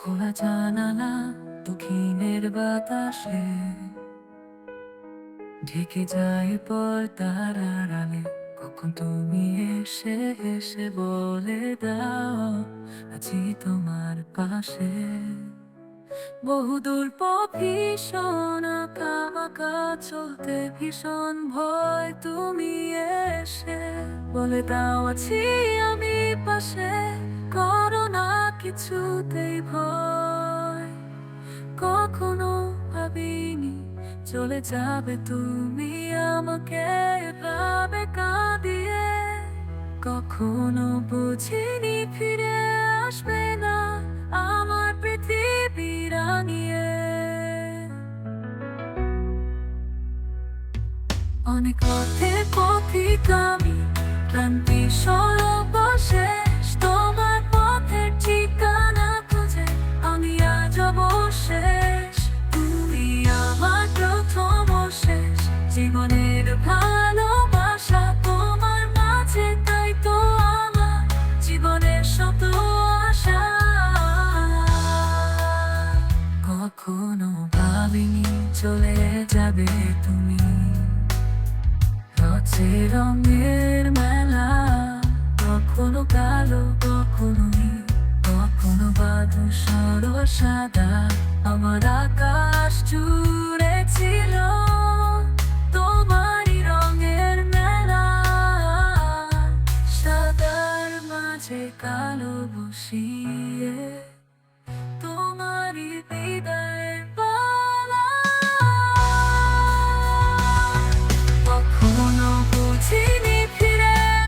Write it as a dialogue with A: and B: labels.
A: খোলা জানালা দক্ষিণের বাতাসে ঢেকে যায় পর্দার আড়ালে। কখন তুমি এসে এসে বলে দাও আছি তোমার পাশে। বহুদূর পথ ভীষণ আঁকা চলতে ভীষণ ভয়, তুমি এসে বলে দাও আছি আমি পাশে। করো না কিছুতেই ভয়, কখনো ভাবিনি চলে যাবে তুমি আমাকে এভাবে কাঁদিয়ে। কখনো বুঝিনি ফিরে আসবে না আমার পৃথিবী রাঙিয়ে। অনেক পথে পথিক আমি, ক্লান্তি সরব শেষ, তোমার পথের ঠিকানা খুঁজে আমি আজ অবশেষ। তুমি আমার প্রথম ও শেষ জীবনের ভালোবাসা, তোমার মাঝে তাই তো আমার জীবনের শত আশা। কখনো ভাবিনি চলে যাবে তুমি, রঙের মেলা, কখনো কালো কখনো নীল, কখনো বাদুসর সাদা। আমার আকাশ জুড়ে ছিল তোমারই রঙের মেলা, সাদার মাঝে কালো বসিয়ে।